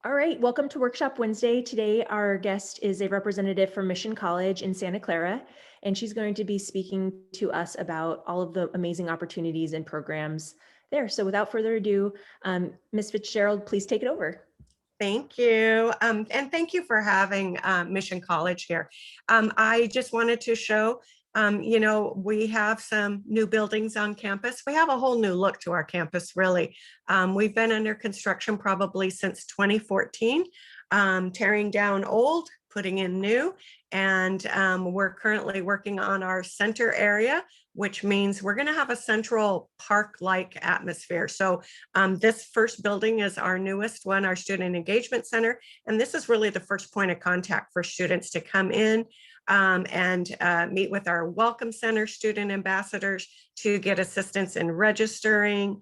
All right, welcome to Workshop Wednesday. Today, our guest is a representative from Mission College in Santa Clara, and she's going to be speaking to us about all of the amazing opportunities and programs there. So without further ado, Ms. Fitzgerald, please take it over. Thank you. And thank you for having Mission College here. I just wanted to show, we have some new buildings on campus. We have a whole new look to our campus, really. We've been under construction probably since 2014, tearing down old, putting in new, and we're currently working on our center area, which means we're going to have a central park-like atmosphere. So this first building is our newest one, our Student Engagement Center, and this is really the first point of contact for students to come in and meet with our Welcome Center student ambassadors to get assistance in registering,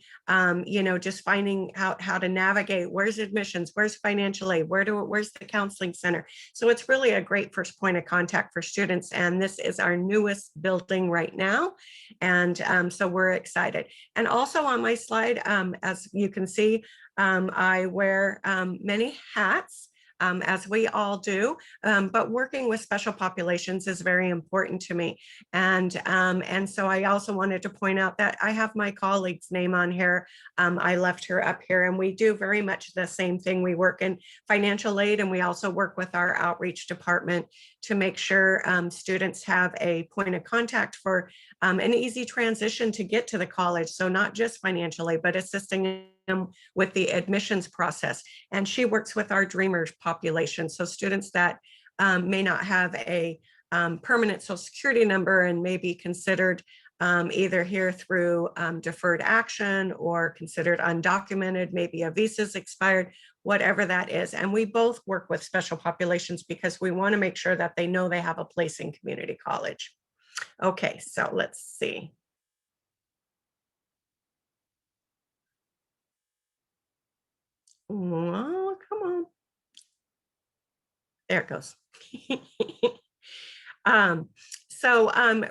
just finding out how to navigate, where's admissions, where's financial aid, where's the counseling center. So it's really a great first point of contact for students. And this is our newest building right now. And so we're excited. And also on my slide, as you can see, I wear many hats. As we all do, but working with special populations is very important to me. And so I also wanted to point out that I have my colleague's name on here. I left her up here, and we do very much the same thing. We work in financial aid, and we also work with our outreach department to make sure students have a point of contact for an easy transition to get to the college. So not just financial aid, but assisting them with the admissions process. And she works with our Dreamers population. So students that may not have a permanent Social Security number and may be considered either here through deferred action or considered undocumented, maybe a visa's expired, whatever that is. And we both work with special populations because we want to make sure that they know they have a place in community college. Okay, so let's see. Oh, come on. There it goes.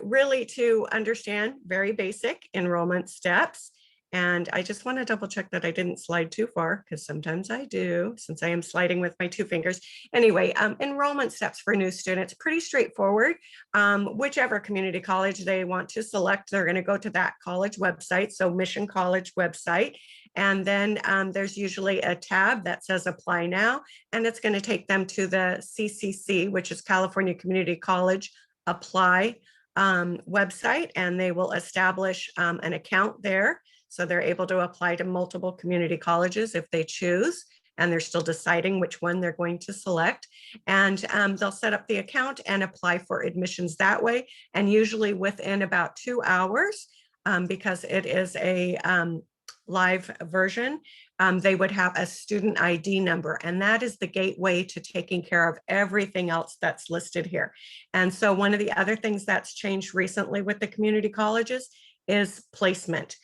Really to understand very basic enrollment steps. And I just want to double check that I didn't slide too far, because sometimes I do, since I am sliding with my two fingers. Anyway, enrollment steps for new students, pretty straightforward. Whichever community college they want to select, they're going to go to that college website, so Mission College website. And then there's usually a tab that says apply now, and it's going to take them to the CCC, which is California Community College apply website, and they will establish an account there. So they're able to apply to multiple community colleges if they choose, and they're still deciding which one they're going to select. And they'll set up the account and apply for admissions that way. And usually within about 2 hours, because it is a live version, they would have a student ID number, and that is the gateway to taking care of everything else that's listed here. And so one of the other things that's changed recently with the community colleges is placement.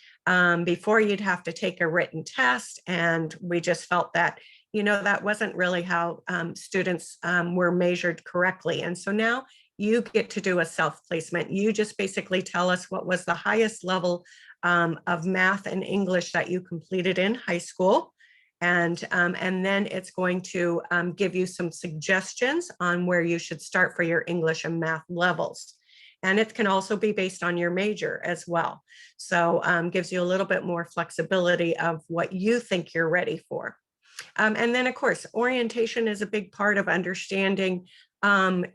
Before, you'd have to take a written test, and we just felt that that wasn't really how students were measured correctly. And so now you get to do a self-placement. You just basically tell us what was the highest level of math and English that you completed in high school. And then it's going to give you some suggestions on where you should start for your English and math levels. And it can also be based on your major as well. So gives you a little bit more flexibility of what you think you're ready for. And then, of course, orientation is a big part of understanding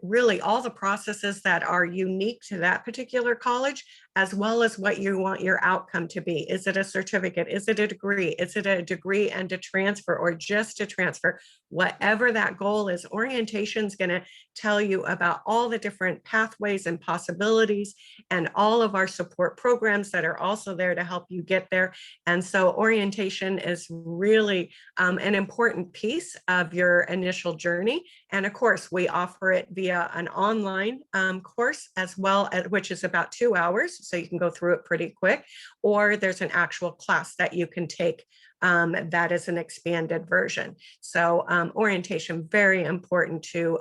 really all the processes that are unique to that particular college, as well as what you want your outcome to be. Is it a certificate? Is it a degree? Is it a degree and a transfer, or just a transfer? Whatever that goal is, orientation is going to tell you about all the different pathways and possibilities, and all of our support programs that are also there to help you get there. And so orientation is really an important piece of your initial journey. And of course, we offer it via an online course as well, which is about 2 hours. So you can go through it pretty quick, or there's an actual class that you can take that is an expanded version. So orientation, very important to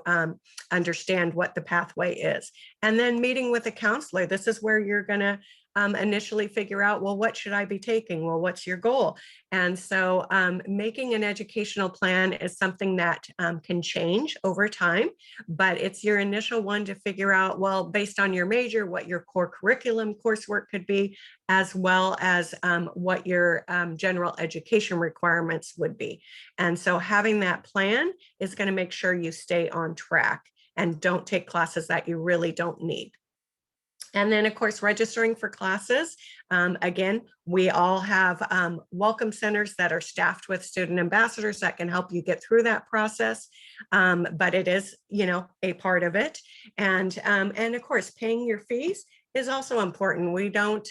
understand what the pathway is. And then meeting with a counselor. This is where you're going to initially figure out, well, what should I be taking? Well, what's your goal? And so making an educational plan is something that can change over time, but it's your initial one to figure out, well, based on your major, what your core curriculum coursework could be, as well as what your general education requirements would be. And so having that plan is going to make sure you stay on track and don't take classes that you really don't need. And then, of course, registering for classes. Again, we all have welcome centers that are staffed with student ambassadors that can help you get through that process. But it is, a part of it. And of course, paying your fees is also important. We don't,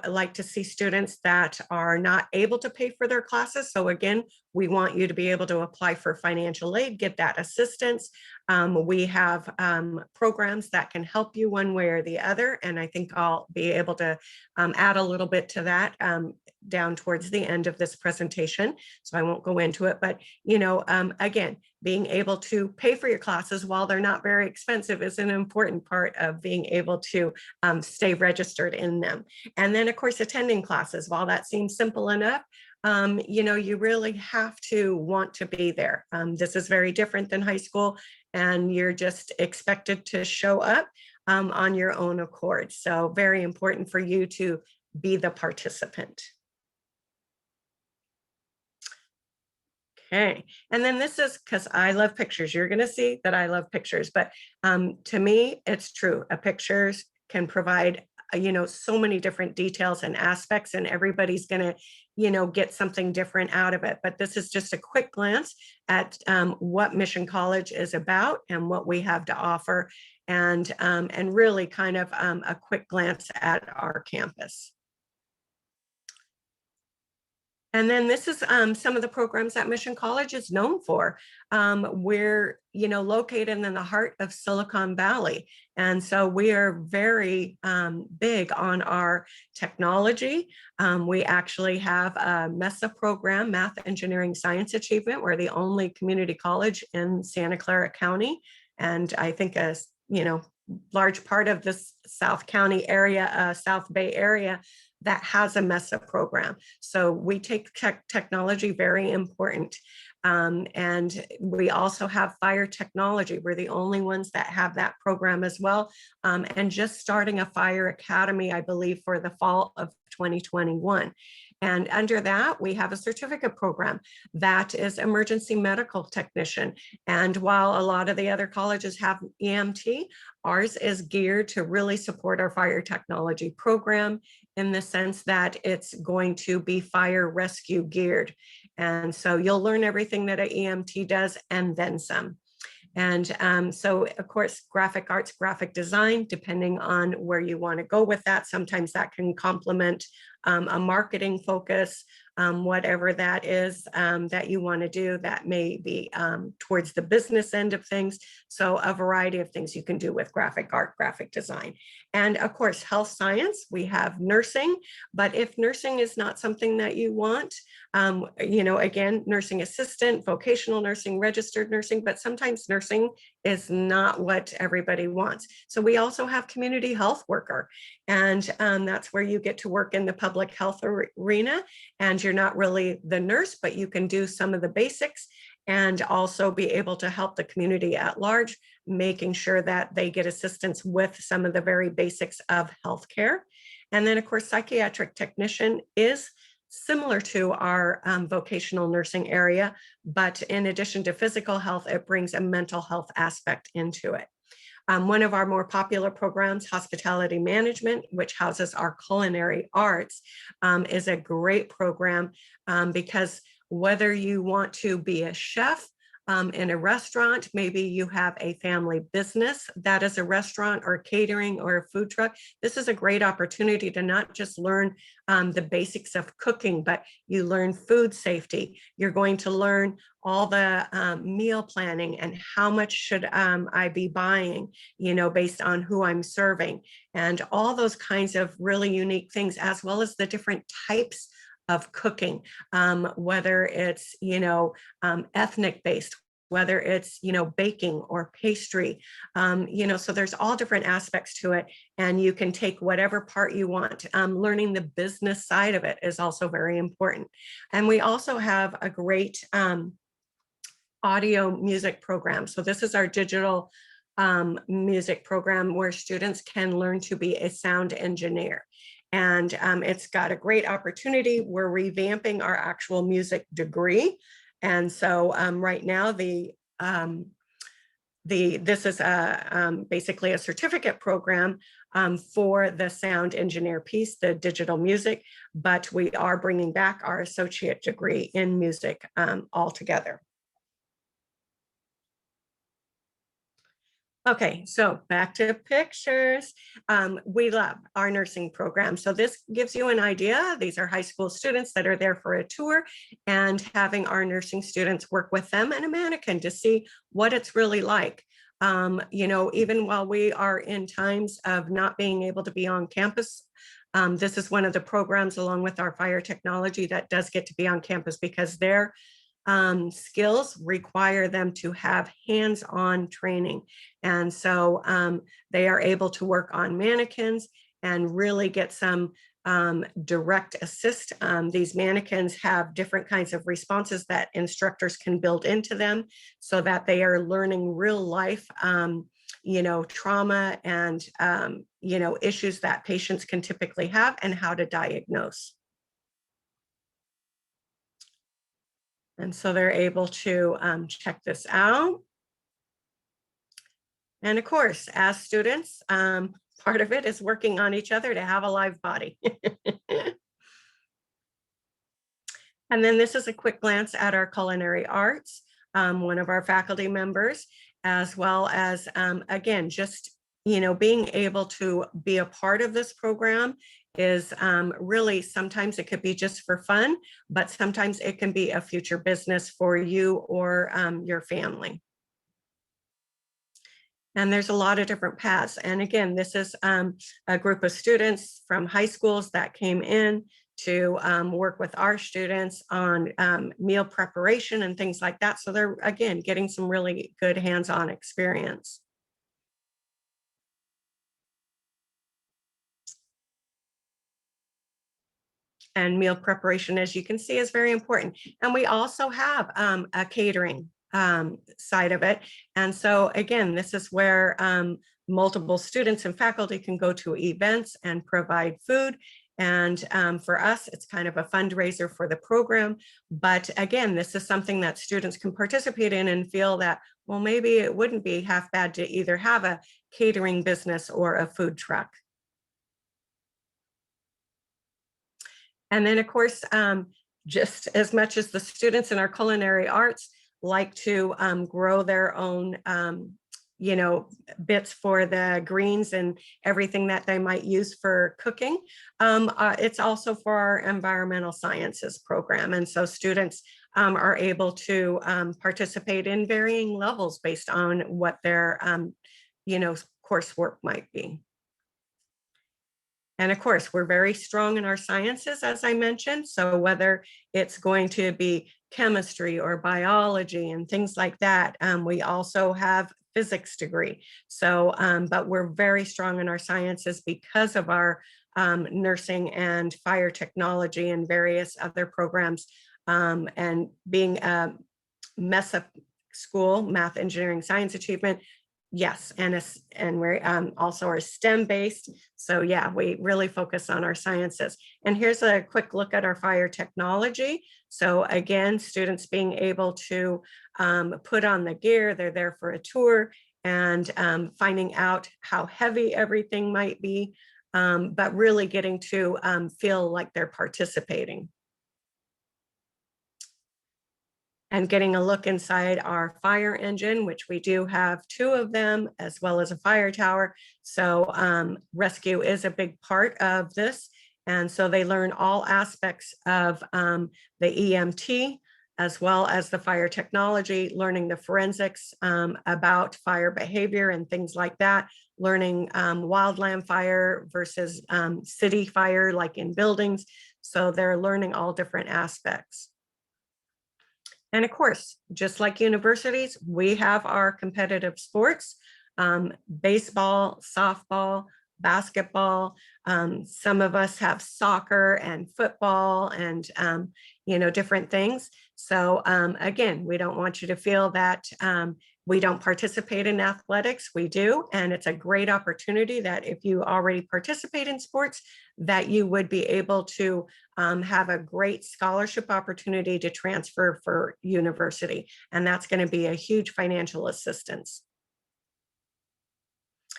like to see students that are not able to pay for their classes. So again, we want you to be able to apply for financial aid, get that assistance. We have programs that can help you one way or the other. And I think I'll be able to add a little bit to that down towards the end of this presentation. So I won't go into it, but, again, being able to pay for your classes while they're not very expensive is an important part of being able to stay registered in them. And then, of course, attending classes. While that seems simple enough, you really have to want to be there. This is very different than high school, and you're just expected to show up on your own accord. So very important for you to be the participant. Okay, and then this is because I love pictures. You're going to see that I love pictures, but to me, it's true. A pictures can provide, so many different details and aspects, and everybody's going to, get something different out of it. But this is just a quick glance at what Mission College is about and what we have to offer, and really kind of a quick glance at our campus. And then this is some of the programs that Mission College is known for. We're, located in the heart of Silicon Valley. And so we are very big on our technology. We actually have a MESA program, Math, Engineering, Science Achievement. We're the only community college in Santa Clara County. And I think a, large part of this South County area, South Bay area, that has a MESA program. So we take technology very important. And we also have fire technology. We're the only ones that have that program as well. And just starting a fire academy, I believe, for the fall of 2021. And under that, we have a certificate program that is emergency medical technician. And while a lot of the other colleges have EMT, ours is geared to really support our fire technology program in the sense that it's going to be fire rescue geared. And so you'll learn everything that an EMT does and then some. And so, of course, graphic arts, graphic design, depending on where you want to go with that. Sometimes that can complement a marketing focus, whatever that is that you want to do, that may be towards the business end of things. So a variety of things you can do with graphic art, graphic design. And of course, health science, we have nursing, but if nursing is not something that you want, again, nursing assistant, vocational nursing, registered nursing, but sometimes nursing is not what everybody wants. So we also have community health worker, and that's where you get to work in the public health arena, and you're not really the nurse, but you can do some of the basics and also be able to help the community at large, making sure that they get assistance with some of the very basics of healthcare. And then, of course, psychiatric technician is similar to our vocational nursing area, but in addition to physical health, it brings a mental health aspect into it. One of our more popular programs, hospitality management, which houses our culinary arts, is a great program because whether you want to be a chef in a restaurant, maybe you have a family business that is a restaurant or catering or a food truck, this is a great opportunity to not just learn the basics of cooking, but you learn food safety. You're going to learn all the meal planning and how much should I be buying, based on who I'm serving, and all those kinds of really unique things, as well as the different types of cooking, whether it's, ethnic based, whether it's, baking or pastry, so there's all different aspects to it, and you can take whatever part you want. Learning the business side of it is also very important. And we also have a great audio music program. So this is our digital music program where students can learn to be a sound engineer. And it's got a great opportunity. We're revamping our actual music degree. And so right now, this is basically a certificate program for the sound engineer piece, the digital music, but we are bringing back our associate degree in music altogether. Okay, so back to pictures. We love our nursing program. So this gives you an idea. These are high school students that are there for a tour, and having our nursing students work with them and a mannequin to see what it's really like. Even while we are in times of not being able to be on campus, this is one of the programs along with our fire technology that does get to be on campus, because their skills require them to have hands-on training. And so they are able to work on mannequins and really get some direct assist. These mannequins have different kinds of responses that instructors can build into them, so that they are learning real life trauma and issues that patients can typically have, and how to diagnose. And so they're able to check this out. And of course, as students, part of it is working on each other to have a live body. And then this is a quick glance at our culinary arts, one of our faculty members, as well as, again, just, being able to be a part of this program is really, sometimes it could be just for fun, but sometimes it can be a future business for you or your family. And there's a lot of different paths. And again, this is a group of students from high schools that came in to work with our students on meal preparation and things like that. So they're, again, getting some really good hands-on experience. And meal preparation, as you can see, is very important. And we also have a catering side of it. And so again, this is where multiple students and faculty can go to events and provide food. And for us, it's kind of a fundraiser for the program. But again, this is something that students can participate in and feel that, well, maybe it wouldn't be half bad to either have a catering business or a food truck. And then, of course, just as much as the students in our culinary arts like to grow their own, bits for the greens and everything that they might use for cooking, it's also for our environmental sciences program. And so students are able to participate in varying levels based on what their, coursework might be. And of course, we're very strong in our sciences, as I mentioned. So whether it's going to be chemistry or biology and things like that, we also have physics degree. So, but we're very strong in our sciences because of our nursing and fire technology and various other programs. And being a MESA school, math, engineering, science achievement, yes, and we're also are STEM based. So yeah, we really focus on our sciences. And here's a quick look at our fire technology. So again, students being able to put on the gear, they're there for a tour, and finding out how heavy everything might be, but really getting to feel like they're participating. And getting a look inside our fire engine, which we do have 2 of them, as well as a fire tower. So rescue is a big part of this. And so they learn all aspects of the EMT, as well as the fire technology, learning the forensics about fire behavior and things like that, learning wildland fire versus city fire, like in buildings. So they're learning all different aspects. And of course, just like universities, we have our competitive sports, baseball, softball, basketball. Some of us have soccer and football and, different things. So again, we don't want you to feel that we don't participate in athletics. We do, and it's a great opportunity that if you already participate in sports, that you would be able to have a great scholarship opportunity to transfer for university. And that's going to be a huge financial assistance.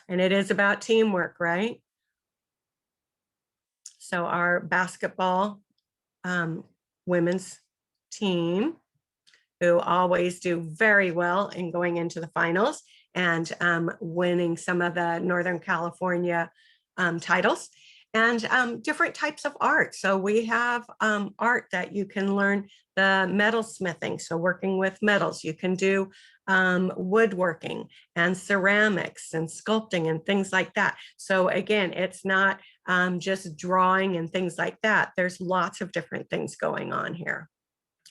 And it is about teamwork, right? So our basketball women's team, who always do very well in going into the finals and winning some of the Northern California titles, and different types of art. So we have art that you can learn, the metal smithing, so working with metals. You can do woodworking and ceramics and sculpting and things like that. So again, it's not just drawing and things like that. There's lots of different things going on here.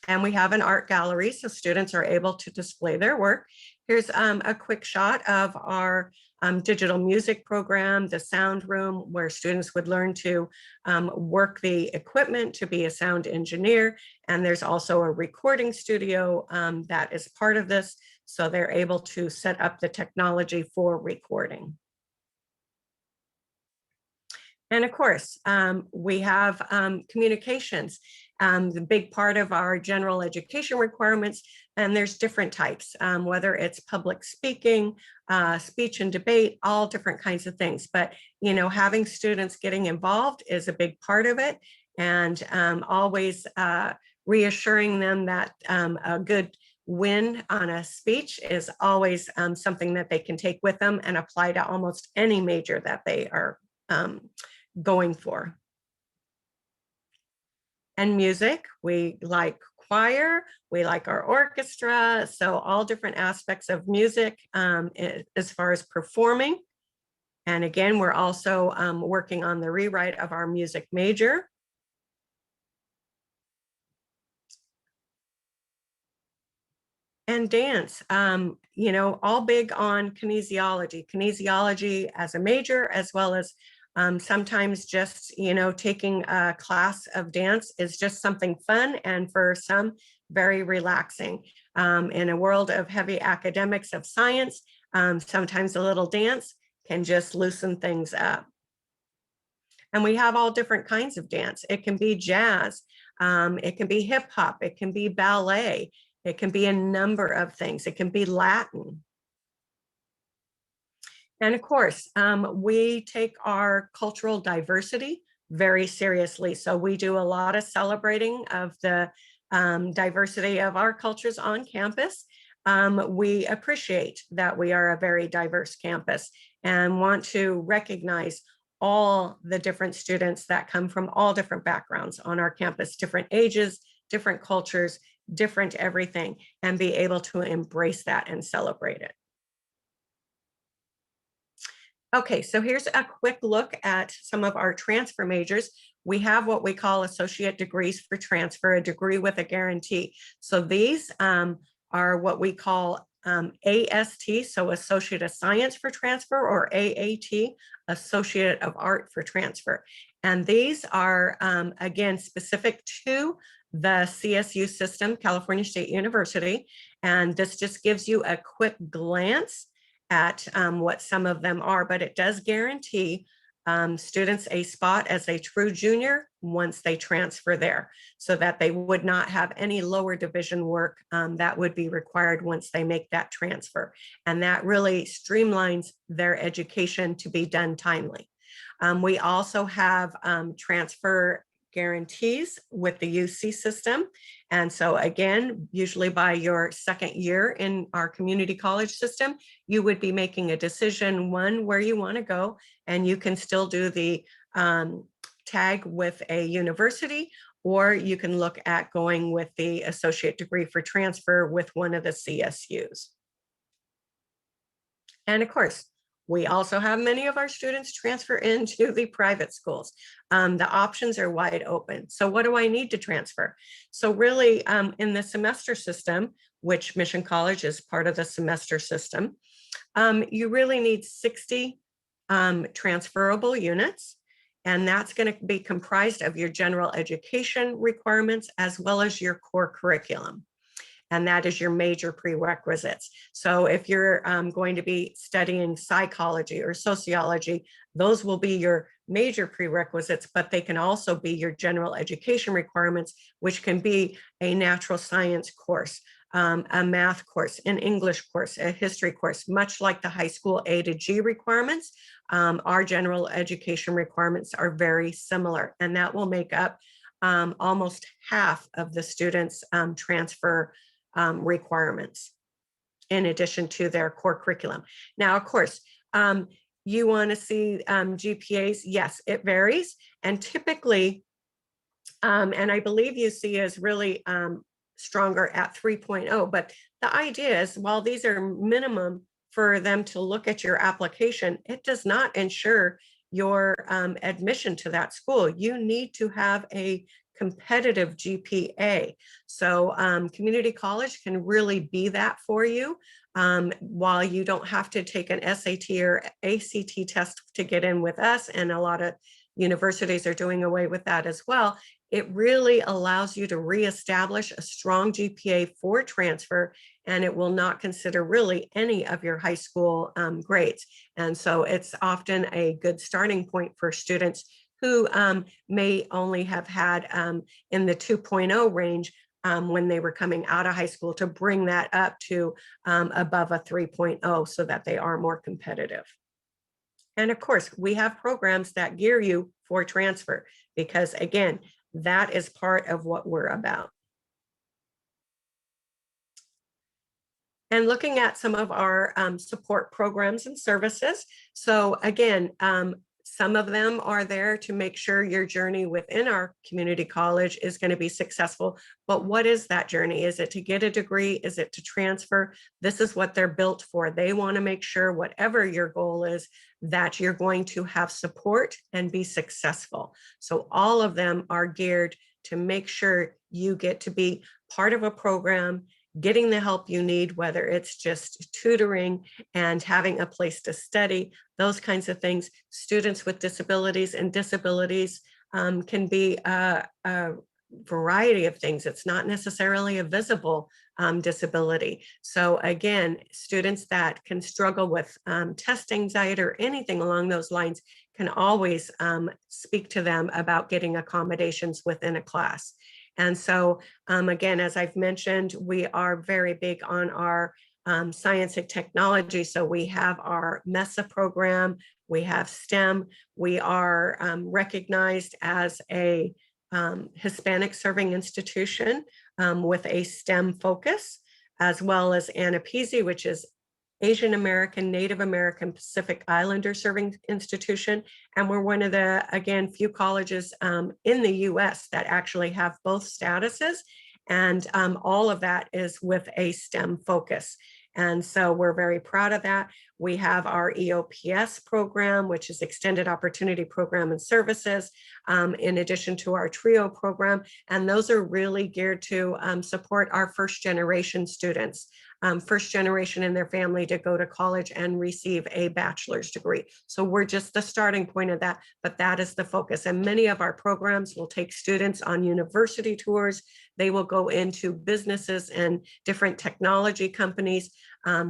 And we have an art gallery, so students are able to display their work. Here's a quick shot of our digital music program, the sound room, where students would learn to work the equipment to be a sound engineer. And there's also a recording studio that is part of this, so they're able to set up the technology for recording. And of course, we have communications, the big part of our general education requirements, and there's different types, whether it's public speaking, speech and debate, all different kinds of things. But, having students getting involved is a big part of it, and always reassuring them that a good win on a speech is always something that they can take with them and apply to almost any major that they are going for. And music, we like choir, we like our orchestra, so all different aspects of music as far as performing. And again, we're also working on the rewrite of our music major. And dance, all big on kinesiology. Kinesiology as a major, as well as sometimes just, taking a class of dance is just something fun, and for some, very relaxing. In a world of heavy academics of science, sometimes a little dance can just loosen things up. And we have all different kinds of dance. It can be jazz, it can be hip hop, it can be ballet, it can be a number of things. It can be Latin. And of course, we take our cultural diversity very seriously. So we do a lot of celebrating of the diversity of our cultures on campus. We appreciate that we are a very diverse campus and want to recognize all the different students that come from all different backgrounds on our campus, different ages, different cultures, different everything, and be able to embrace that and celebrate it. Okay, so here's a quick look at some of our transfer majors. We have what we call associate degrees for transfer, a degree with a guarantee. So these are what we call AST, so Associate of Science for Transfer, or AAT, Associate of Art for Transfer. And these are, again, specific to the CSU system, California State University. And this just gives you a quick glance at what some of them are, but it does guarantee students a spot as a true junior once they transfer there, so that they would not have any lower division work that would be required once they make that transfer. And that really streamlines their education to be done timely. We also have transfer guarantees with the UC system. And so again, usually by your second year in our community college system, you would be making a decision, one, where you want to go, and you can still do the tag with a university, or you can look at going with the associate degree for transfer with one of the CSUs. And of course, We also have many of our students transfer into the private schools. The options are wide open. So what do I need to transfer? So really in the semester system, which Mission College is part of the semester system, you really need 60 transferable units. And that's going to be comprised of your general education requirements as well as your core curriculum. And that is your major prerequisites. So if you're going to be studying psychology or sociology, those will be your major prerequisites, but they can also be your general education requirements, which can be a natural science course, a math course, an English course, a history course, much like the high school A to G requirements. Our general education requirements are very similar, and that will make up almost half of the students' transfer requirements in addition to their core curriculum. Now, of course, you want to see GPAs. Yes, it varies. And typically, and I believe UC is really stronger at 3.0. But the idea is, while these are minimum for them to look at your application, it does not ensure your admission to that school. You need to have a competitive GPA. So community college can really be that for you. While you don't have to take an SAT or ACT test to get in with us, and a lot of universities are doing away with that as well, it really allows you to reestablish a strong GPA for transfer, and it will not consider really any of your high school grades. And so it's often a good starting point for students who may only have had in the 2.0 range when they were coming out of high school, to bring that up to above a 3.0 so that they are more competitive. And of course, we have programs that gear you for transfer, because again, that is part of what we're about. And looking at some of our support programs and services. So again, some of them are there to make sure your journey within our community college is going to be successful. But what is that journey? Is it to get a degree? Is it to transfer? This is what they're built for. They want to make sure, whatever your goal is, that you're going to have support and be successful. So all of them are geared to make sure you get to be part of a program, getting the help you need, whether it's just tutoring and having a place to study, those kinds of things. Students with disabilities, and disabilities can be a variety of things. It's not necessarily a visible disability. So again, students that can struggle with test anxiety or anything along those lines can always speak to them about getting accommodations within a class. And so again, as I've mentioned, we are very big on our science and technology. So we have our MESA program, we have STEM, we are recognized as a Hispanic serving institution with a STEM focus, as well as ANAPISI, which is Asian American, Native American, Pacific Islander serving institution. And we're one of the, again, few colleges in the US that actually have both statuses. And all of that is with a STEM focus. And so we're very proud of that. We have our EOPS program, which is Extended Opportunity Program and Services, in addition to our TRIO program. And those are really geared to support our first generation students, first generation in their family to go to college and receive a bachelor's degree. So we're just the starting point of that, but that is the focus. And many of our programs will take students on university tours. They will go into businesses and different technology companies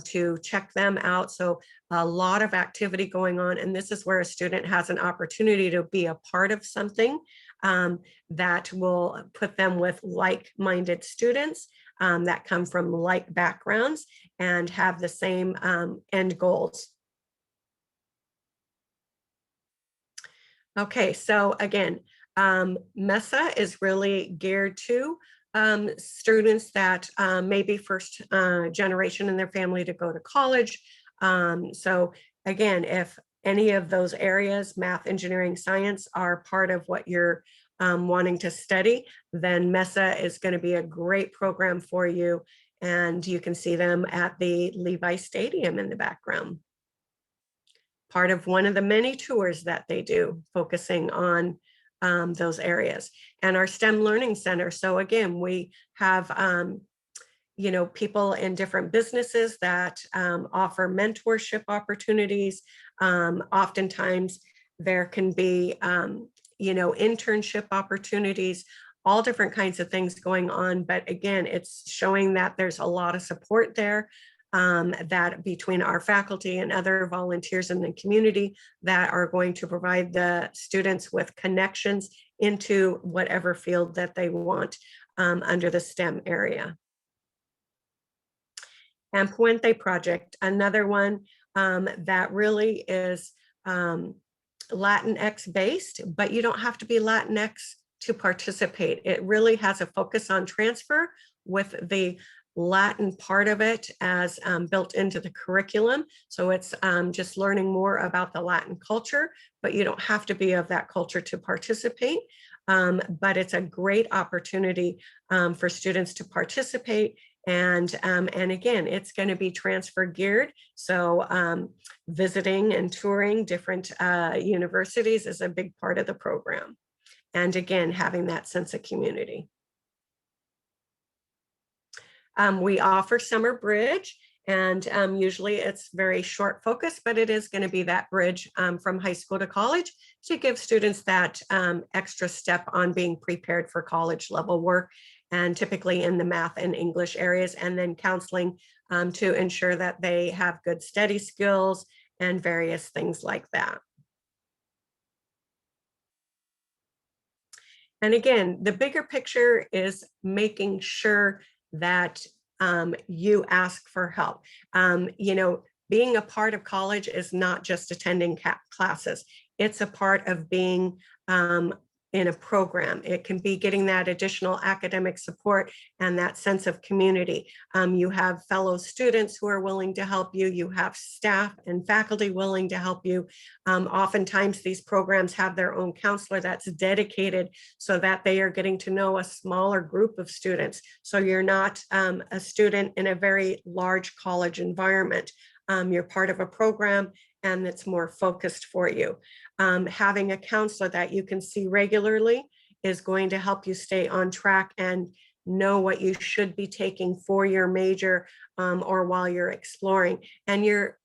to check them out. So a lot of activity going on. And this is where a student has an opportunity to be a part of something that will put them with like-minded students that come from like backgrounds and have the same end goals. Okay, so again, MESA is really geared to students that may be first generation in their family to go to college. So again, if any of those areas, math, engineering, science, are part of what you're wanting to study, then MESA is going to be a great program for you. And you can see them at the Levi Stadium in the background. part of one of the many tours that they do, focusing on those areas. And our STEM Learning Center. So again, we have people in different businesses that offer mentorship opportunities. Oftentimes there can be, internship opportunities, all different kinds of things going on. But again, it's showing that there's a lot of support there, that between our faculty and other volunteers in the community that are going to provide the students with connections into whatever field that they want under the STEM area. And Puente Project, another one that really is Latinx based, but you don't have to be Latinx to participate. It really has a focus on transfer with the Latin part of it as built into the curriculum. So it's just learning more about the Latin culture, but you don't have to be of that culture to participate. But it's a great opportunity for students to participate. And again, it's going to be transfer geared. So visiting and touring different universities is a big part of the program. And again, having that sense of community. We offer Summer Bridge, and usually it's very short focus, but it is going to be that bridge from high school to college to give students that extra step on being prepared for college level work, and typically in the math and English areas, and then counseling to ensure that they have good study skills and various things like that. And again, the bigger picture is making sure that you ask for help. Being a part of college is not just attending classes. It's a part of being in a program. It can be getting that additional academic support and that sense of community. You have fellow students who are willing to help you. You have staff and faculty willing to help you. Oftentimes these programs have their own counselor that's dedicated so that they are getting to know a smaller group of students. So you're not a student in a very large college environment. You're part of a program and it's more focused for you. Having a counselor that you can see regularly is going to help you stay on track and know what you should be taking for your major or while you're exploring. And your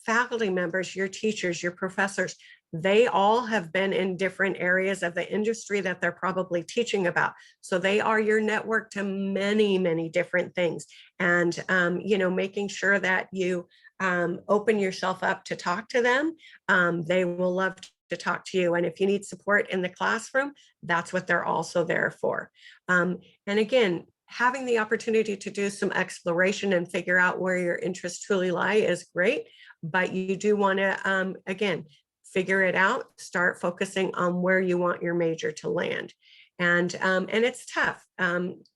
faculty members, your teachers, your professors, they all have been in different areas of the industry that they're probably teaching about. So they are your network to many, many different things. And, making sure that you open yourself up to talk to them. They will love to talk to you. And if you need support in the classroom, that's what they're also there for. And again, having the opportunity to do some exploration and figure out where your interests truly lie is great, but you do want to, again, figure it out, start focusing on where you want your major to land. And it's tough.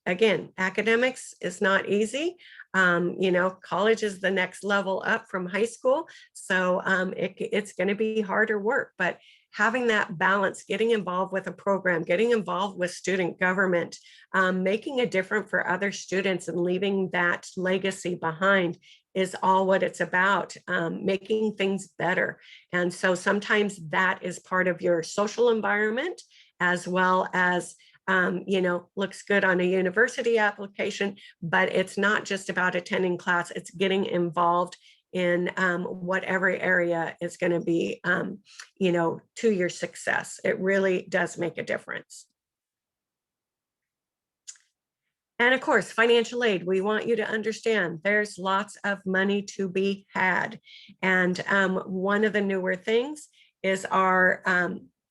Again, academics is not easy. College is the next level up from high school. So it's going to be harder work, but having that balance, getting involved with a program, getting involved with student government, making a difference for other students and leaving that legacy behind is all what it's about, making things better. And so sometimes that is part of your social environment, as well as looks good on a university application, but it's not just about attending class, it's getting involved in whatever area is going to be, to your success. It really does make a difference. And of course, financial aid, we want you to understand there's lots of money to be had. And one of the newer things is our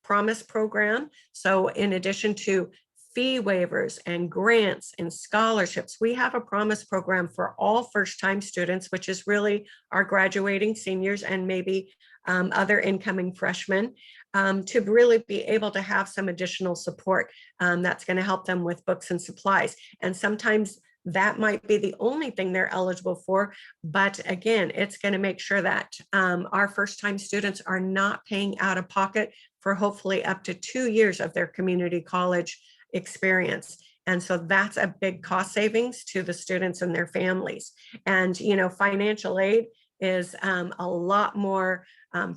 Promise program. So in addition to fee waivers and grants and scholarships, we have a Promise program for all first-time students, which is really our graduating seniors and maybe other incoming freshmen, to really be able to have some additional support that's going to help them with books and supplies. And sometimes that might be the only thing they're eligible for. But again, it's going to make sure that our first-time students are not paying out of pocket for hopefully up to 2 years of their community college experience. And so that's a big cost savings to the students and their families. And, financial aid is a lot more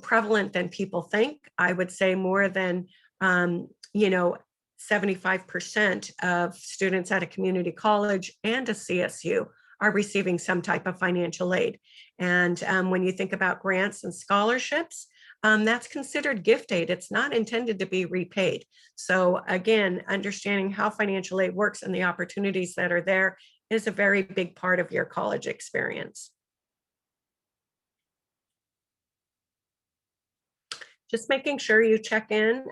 prevalent than people think. I would say more than, 75% of students at a community college and a CSU are receiving some type of financial aid. And when you think about grants and scholarships, that's considered gift aid. It's not intended to be repaid. So again, understanding how financial aid works and the opportunities that are there is a very big part of your college experience. Just making sure you check in.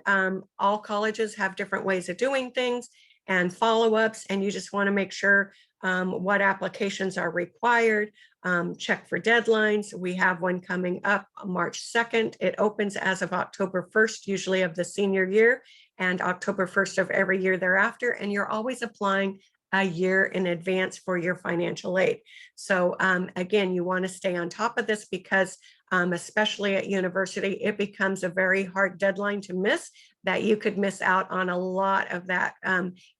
All colleges have different ways of doing things and follow-ups, and you just want to make sure what applications are required. Check for deadlines. We have one coming up March 2nd. It opens as of October 1st, usually of the senior year, and October 1st of every year thereafter. And you're always applying a year in advance for your financial aid. So again, you want to stay on top of this because especially at university, it becomes a very hard deadline to miss, that you could miss out on a lot of that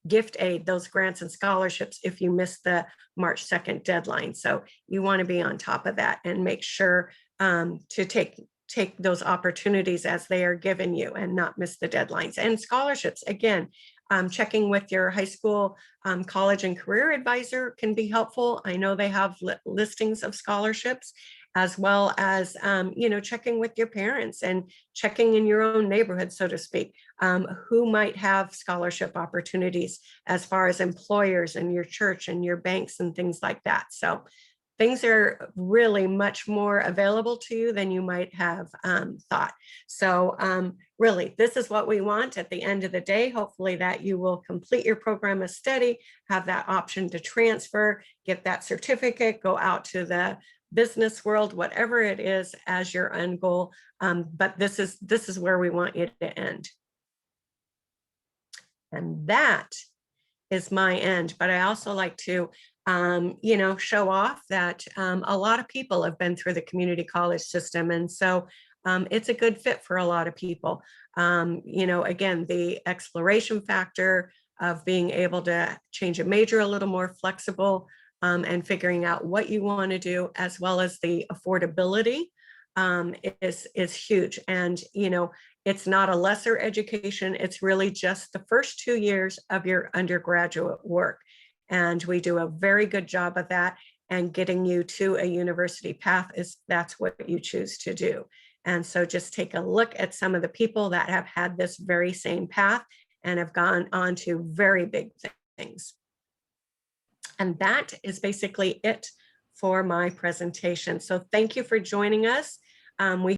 gift aid, those grants and scholarships, if you miss the March 2nd deadline. So you want to be on top of that and make sure to take those opportunities as they are given you and not miss the deadlines. And scholarships, again, checking with your high school, college and career advisor can be helpful. I know they have listings of scholarships, as well as, checking with your parents and checking in your own neighborhood, so to speak, who might have scholarship opportunities as far as employers and your church and your banks and things like that. So things are really much more available to you than you might have thought. So really, this is what we want at the end of the day. Hopefully that you will complete your program of study, have that option to transfer, get that certificate, go out to the business world, whatever it is as your end goal. But this is where we want you to end. And that is my end. But I also like to show off that a lot of people have been through the community college system. And so it's a good fit for a lot of people. Again, the exploration factor of being able to change a major a little more flexible, and figuring out what you want to do, as well as the affordability is huge. And, it's not a lesser education. It's really just the first 2 years of your undergraduate work. And we do a very good job of that, and getting you to a university path that's what you choose to do. And so just take a look at some of the people that have had this very same path and have gone on to very big things. And that is basically it for my presentation. So thank you for joining us. We